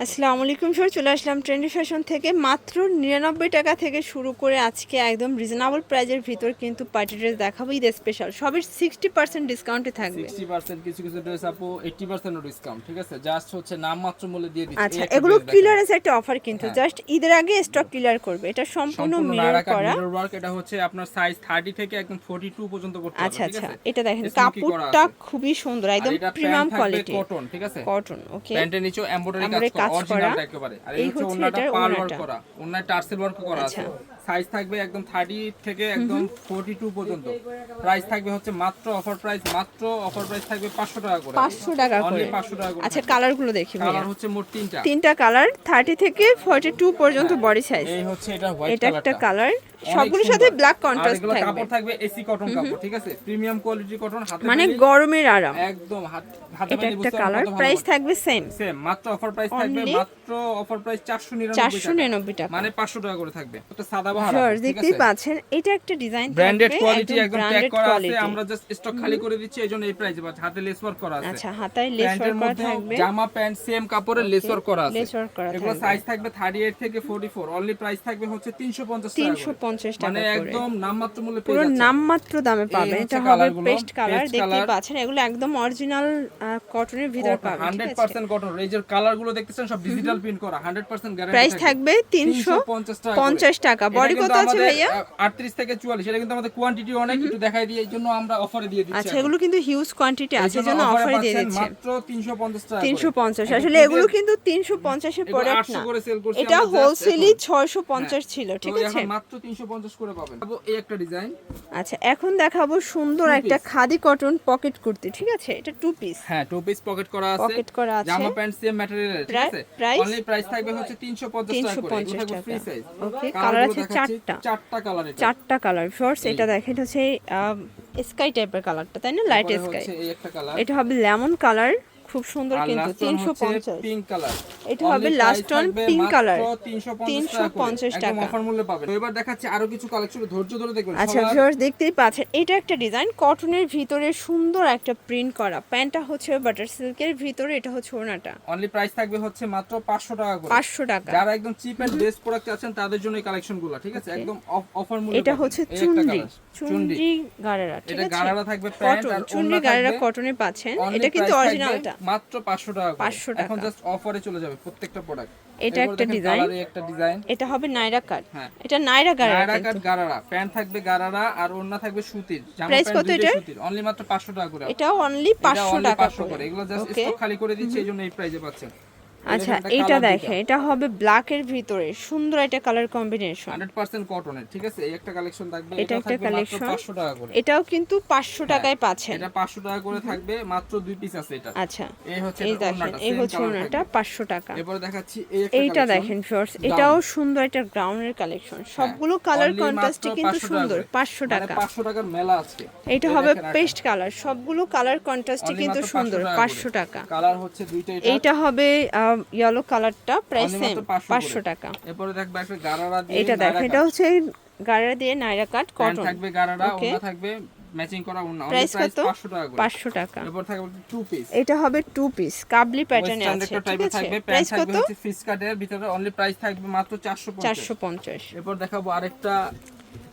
আসসালামু আলাইকুম স্যার, চলে আসলাম ট্রেন্ডি ফ্যাশন থেকে। মাত্র 99 টাকা থেকে শুরু করে আজকে একদম রিজনেবল প্রাইজের ভিতর কিন্তু পার্টি ড্রেস দেখাবো। ঈদ স্পেশাল সবের 60% ডিসকাউন্টে থাকবে। 60% কিছু কিছু ড্রেস আপু 80% ডিসকাউন্ট, ঠিক আছে? জাস্ট হচ্ছে নামমাত্র মূল্যে দিয়ে দিচ্ছি। আচ্ছা, এগুলো ক্লিয়ারেন্স একটা অফার, কিন্তু জাস্ট ঈদের আগে স্টক ক্লিয়ার করবে। এটা সম্পূর্ণ মিরর করা মিরর ওয়ার্ক। এটা হচ্ছে আপনার সাইজ 30 থেকে একদম 42 পর্যন্ত করতে পারবেন, আচ্ছা ঠিক আচ্ছা, আছে? এটা দেখেন স্মোকি করা কাপড়টা আছে। খুবই সুন্দর, আর একদম এটা প্রিমিয়াম প্যান্ট থাকবে কোয়ালিটি কটন, ঠিক আছে? কটন। ওকে, প্যান্টের নিচে এমব্রয়ডারি এমব্রয়ডারি কাজ কাজ করা, করা। অরিজিনালটা একেবারে। আর এই এই হচ্ছে হচ্ছে ওন্নাটা এটার পার ওয়ার্ক ওড়নাটা। করা, ওন্নায় টার্সেল ওয়ার্ক করা আছে। আচ্ছা, সাইজ থাকবে একদম 30 থেকে একদম 42 পর্যন্ত। প্রাইস থাকবে হচ্ছে মাত্র অফার প্রাইস, মাত্র অফার প্রাইস থাকবে 500 টাকা করে। 500 টাকা করে। অনলি 500 টাকা করে। আচ্ছা, কালারগুলো দেখি ভাইয়া। কালার হচ্ছে মোট তিনটা। তিনটা কালার, 30 থেকে 42 পর্যন্ত বডি সাইজ। এই হচ্ছে এটা হোয়াইট এটা কালারটা। একটা কালার, সবগুলোর সাথে ব্ল্যাক কন্ট্রাস্ট এগুলো থাকবে। কাপড় থাকবে এসি কটন কাপড়, ঠিক আছে? প্রিমিয়াম কোয়ালিটি কটন, হাতে মানে পেলে গরমের আরাম। একদম হাতে এটা পেলে একটা বুঝতে কালার, পারবেন কত প্রাইস ভালো। থাকবে সেম সেম মাত্র অফার প্রাইস থাকবে, Only মাত্র অফার প্রাইস 499 499 টাকা। মানে 500 টাকা করে থাকবে। এটা সাদাবাহার, ভিউয়ার্স ঠিক দেখতেই আছে? পাচ্ছেন, এটা একটা ডিজাইন ব্র্যান্ডেড থাকবে, কোয়ালিটি একদম ট্যাগ ব্র্যান্ডেড করা আছে। কোয়ালিটি। আমরা জাস্ট স্টক খালি করে দিচ্ছি, এইজন্য এই প্রাইসে। বাট হাতে লেস ওয়ার্ক করা আছে। আচ্ছা, হাতায় লেস প্যান্টের ওয়ার্ক করা মধ্যে থাকবে, জামা প্যান্ট সেম কাপড়ের লেস ওয়ার্ক করা আছে। লেস ওয়ার্ক করা এগুলো থাকবে। সাইজ থাকবে 38 থেকে 44। অনলি প্রাইস থাকবে হচ্ছে 350 টাকা করে। 350 টাকা মানে করে। একদম নামমাত্র মূল্যে পেয়ে পুরো যাচ্ছেন। নামমাত্র দামে পাবেন। হচ্ছে এটা হবে কালারগুলো, পেস্ট কালার, পেস্ট দেখতেই কালার। পাচ্ছেন। এগুলো একদম অরিজিনাল কটনের ভিতর পাবেন, ঠিক আছে? 100% কটন। এই যে কালারগুলো দেখতেছেন সব ডিজিটাল প্রিন্ট করা, 100% গ্যারান্টি প্রাইস থাকবে 350 টাকা। বডি কত আছে ভাইয়া? 38 থেকে 44। এটা কিন্তু আমাদের কোয়ান্টিটি অনেক, একটু দেখাই দিই, এইজন্য আমরা অফারে দিয়ে দিচ্ছি। আচ্ছা, এগুলো কিন্তু হিউজ কোয়ান্টিটি আছে, জন্য অফারে দিয়ে দিচ্ছে মাত্র 350 টাকা করে। 350। আসলে এগুলো কিন্তু 350 এর প্রোডাক্ট 800 না, করে সেল করছি এটা আমরা just হোলসেলই এখন। 650 ছিল, ঠিক তো আছে? এখন মাত্র 350 করে পাবেন। এই একটা ডিজাইন। আচ্ছা, এখন দেখাবো সুন্দর একটা খাদি কটন পকেট কুর্তি, ঠিক আছে? এটা টু পিস, হ্যাঁ, টু পিস পকেট করা আছে। পকেট করা আছে। জামা প্যান্ট সেম ম্যাটেরিয়ালের, ঠিক আছে? প্রাইস অনলি প্রাইস থাকবে হচ্ছে 350 টাকা করে। এগুলো 350 থাকবে টাকা। Free size. ওকে, কালার আছে চারটা। চারটা কালার। এটা চারটা কালার। ফোর্স এটা দেখেন, এটা হচ্ছে স্কাই টাইপের কালারটা, তাই না? লাইট তারপরে স্কাই। হচ্ছে এই একটা কালার। এটা হবে লেমন কালার, খুব সুন্দর আর কিন্তু। লাস্ট ওয়ান হচ্ছে 350। Pink colour. এটা হবে লাস্ট ওয়ান পিঙ্ক কালার, 350 টাকা। একদম টাকা। অফার মূল্যে পাবেন। তো এবার দেখাচ্ছি আরো কিছু কালেকশন, ধৈর্য ধরে দেখবেন। আচ্ছা ভিউয়ার্স দেখতেই পাচ্ছেন, এটা একটা ডিজাইন কটনের ভিতরে সুন্দর একটা প্রিন্ট করা। প্যান্টটা হচ্ছে বাটার সিল্কের ভিতরে, এটা হচ্ছে ওড়নাটা। অনলি প্রাইস থাকবে হচ্ছে মাত্র 500 টাকা করে। 500 টাকা। যারা একদম চিপ এন্ড বেস্ট প্রোডাক্ট আছেন তাদের জন্য এই কালেকশনগুলো, ঠিক আছে? একদম অফার মূল্যে এটা পাবেন। হচ্ছে এই একটা চুনরি, colour, চুনরি গারারা, ঠিক এটা আছে? গারারা থাকবে প্যান্ট কটন, আর চুনরি ওড়না গারারা থাকবে। কটনে পাচ্ছেন। Only এটা কিন্তু price থাকবে অরিজিনালটা মাত্র 500 টাকা করে। 500 টাকা। এখন জাস্ট অফারে চলে যাবে প্রত্যেকটা প্রোডাক্ট। এটা একটা ডিজাইন, একটা ডিজাইন। এটা হবে নাইরা কাট। হ্যাঁ। এটা নাইরা গারারা নায়রা কাট কিন্তু। গারারা, প্যান্ট থাকবে গারারা আর ওড়না থাকবে সুতির। জামা Price প্যান্ট কত দুটোই এটার? সুতির। অনলি মাত্র 500 টাকা করে। এটাও অনলি 500 টাকা 500 করে। করে। এগুলো জাস্ট ওকে, স্টক খালি করে দিচ্ছি, এইজন্য এই প্রাইসে পাচ্ছেন। আচ্ছা এটা এটা colour দেখেন, এটা হবে ব্ল্যাকের ভিতরে সুন্দর একটা কালার কম্বিনেশন। 100% কটনের, ঠিক আছে? এই একটা কালেকশন থাকবে। এটা একটা থাকবে মাত্র কালেকশন, 500 টাকা করে। এটাও কিন্তু 500 টাকায় পাচ্ছেন। এটা 500 টাকা করে থাকবে, মাত্র 2 পিস আছে এটা। আচ্ছা, এই হচ্ছে এই এটা দেখেন, ওড়নাটা, এই same হচ্ছে colour ওনাটা থাকবে। 500 টাকা। এরপর দেখাচ্ছি এই একটা এইটা collection, দেখেন ফিওর্স, gown। এটাও সুন্দর একটা গ্রাউন্ডের কালেকশন। সবগুলো কালার Only কন্ট্রাস্টে মাত্র কিন্তু 500 সুন্দর। করে। 500 মানে টাকা। 500 টাকার মেলা আজকে। এটা এই হবে দেখেন একটা। পেস্ট কালার, সবগুলো কালার কন্ট্রাস্টে Only কিন্তু মাত্র সুন্দর। 500 500 টাকা। কালার হচ্ছে দুইটাই। এইটা হবে ইয়েলো কালারটা, প্রাইস Only সেম মাত্র 500 টাকা। এরপরে দেখবে একটা গারারা দিয়ে। এটা দেখেন, এটা হচ্ছে গাড়া দিয়ে নাইরা কাট প্যান্ট কটন। থাকবে গারারা, ওকে, ওড়না থাকবে ম্যাচিং করা ওড়না। প্রাইস কত? 500 টাকা করে। 500 টাকা। এরপর থাকবে টু পিস। এটা হবে টু পিস, কাবলি প্যাটার্নে আছে, ঠিক টাইপের আছে? থাকবে। প্রাইস প্যান্ট কত? থাকবে হচ্ছে ফিস কাটের ভিতরে। অনলি প্রাইস থাকবে মাত্র 450। 450। এরপর দেখাবো আরেকটা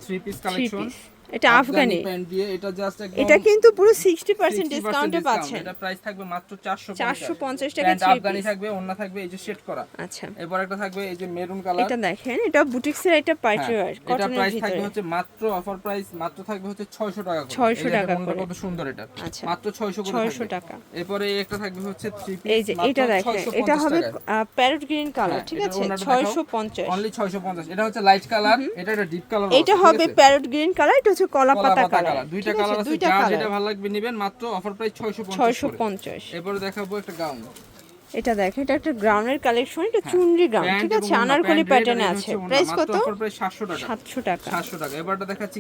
three piece three collection. Piece, এটা আফগানি। প্যান্ট দিয়ে। এটা জাস্ট একদম এটা কিন্তু পুরো 60% ডিসকাউন্টে পাচ্ছেন। এটা প্রাইস থাকবে মাত্র 450 টাকা প্যান্ট থ্রি আফগানি পিস। থাকবে, ওড়না থাকবে এই যে সেট করা। আচ্ছা, এরপর একটা থাকবে এই যে মেরুন কালার। এটা দেখেন, এটা বুটিক্সের একটা পার্টি ওয়্যার এটা কটনের প্রাইস থাকবে ভিতরে। হচ্ছে মাত্র অফার প্রাইস মাত্র থাকবে হচ্ছে 600 টাকা করে। 600 এই যে টাকা মনটা করে। কত সুন্দর এটা। আচ্ছা, মাত্র 600 করে 600 থাকবে। টাকা। এরপরে এই একটা থাকবে হচ্ছে থ্রি পিস। এই যে এটা দেখেন, এটা হবে প্যারট গ্রিন কালার, ঠিক আছে? 650। অনলি 650। এটা হচ্ছে লাইট কালার, এটা ডিপ কালার। এটা হবে প্যারট গ্রিন কালার, এটা হচ্ছে কলা পাতা কালার। দুইটা কালার আছে, দুইটা যা কালার, যেটা ভালো লাগবে নেবেন। মাত্র অফার প্রাইস 650 করে। 650। এরপর দেখাবো একটা গাউন। এটা দেখেন, এটা একটা গ্রাউন্ডের কালেকশন, এটা চুনরি গ্রাউন্ড, ঠিক আছে? আনারকলি প্যাটার্নে আছে। প্রাইস কত? অফার প্রাইস 700 টাকা। 700 টাকা। 700 টাকা। এবারটা দেখাচ্ছি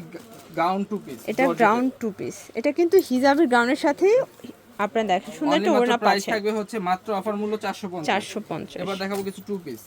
গাউন টু পিস। এটা গ্রাউন্ড টু পিস, এটা কিন্তু হিজাবের গ্রাউন্ডের সাথে আপনারা দেখেন সুন্দর একটা ওড়না প্রাইস পাচ্ছেন। থাকবে হচ্ছে মাত্র অফার মূল্য 450। 450। এবার দেখাবো কিছু টু পিস।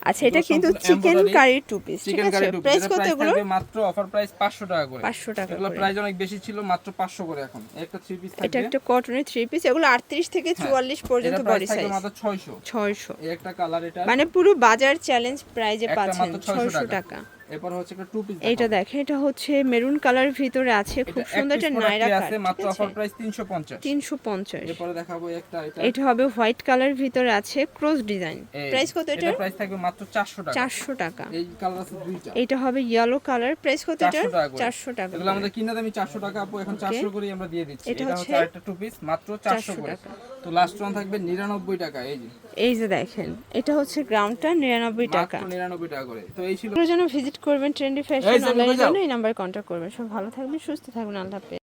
আচ্ছা, এটা এগুলো কিন্তু সম্পূর্ণ chicken embroidery, curry two piece, ঠিক চিকেন আছে? Curry two piece. প্রাইস এটার কত প্রাইস এগুলো? থাকবে মাত্র অফার প্রাইস 500 টাকা করে। 500 টাকা এগুলো করে। প্রাইস অনেক বেশি ছিল, মাত্র 500 করে এখন। একটা থ্রি পিস এটা থাকবে, একটা কটনের থ্রি পিস, এগুলো 38 থেকে 44 পর্যন্ত এটার বডি প্রাইস থাকবে সাইজ। মাত্র 600। 600, এই একটা কালার, এটা মানে পুরো বাজার চ্যালেঞ্জ প্রাইজে একটা পাচ্ছেন মাত্র 600 টাকা। এরপর হচ্ছে একটা টু পিস। এইটা দেখেন, এটা হচ্ছে মেরুন কালার ভিতরে আছে, খুব সুন্দর একটা নাইরা কাট, আছে, ঠিক মাত্র আছে? Offer price 350। 350। এরপরে দেখাবো একটা, এটা হবে হোয়াইট কালার ভিতরে আছে, ক্রস ডিজাইন। প্রাইস কত এটা? এটার প্রাইস থাকবে মাত্র 400 টাকা। 400 টাকা। এই কালার আছে দুইটা। এটা হবে ইয়েলো কালার, প্রাইস কত এটা? 400 টাকা করে। 400 টাকা। এগুলো আমাদের কিনা দামি 400 টাকা আপু, এখন 400 করে আমরা দিয়ে দিচ্ছি। এটা এটা হচ্ছে হচ্ছে আরেকটা টু পিস, মাত্র 400 করে। টাকা। তো লাস্ট ওয়ান থাকবে 99 টাকা। এই যে এই যে দেখেন, এটা হচ্ছে গ্রাউন্ডটা 99 টাকা। মাত্র 99 টাকা করে। তো এই ছিল। এর জন্য ভিজিট করবেন ট্রেন্ডি ফ্যাশন এই যে অনলাইনের যাও। জন্য এই নাম্বারে কন্ট্যাক্ট করবেন। সব ভালো থাকবেন, সুস্থ থাকবেন, আল্লাহ হাফেজ।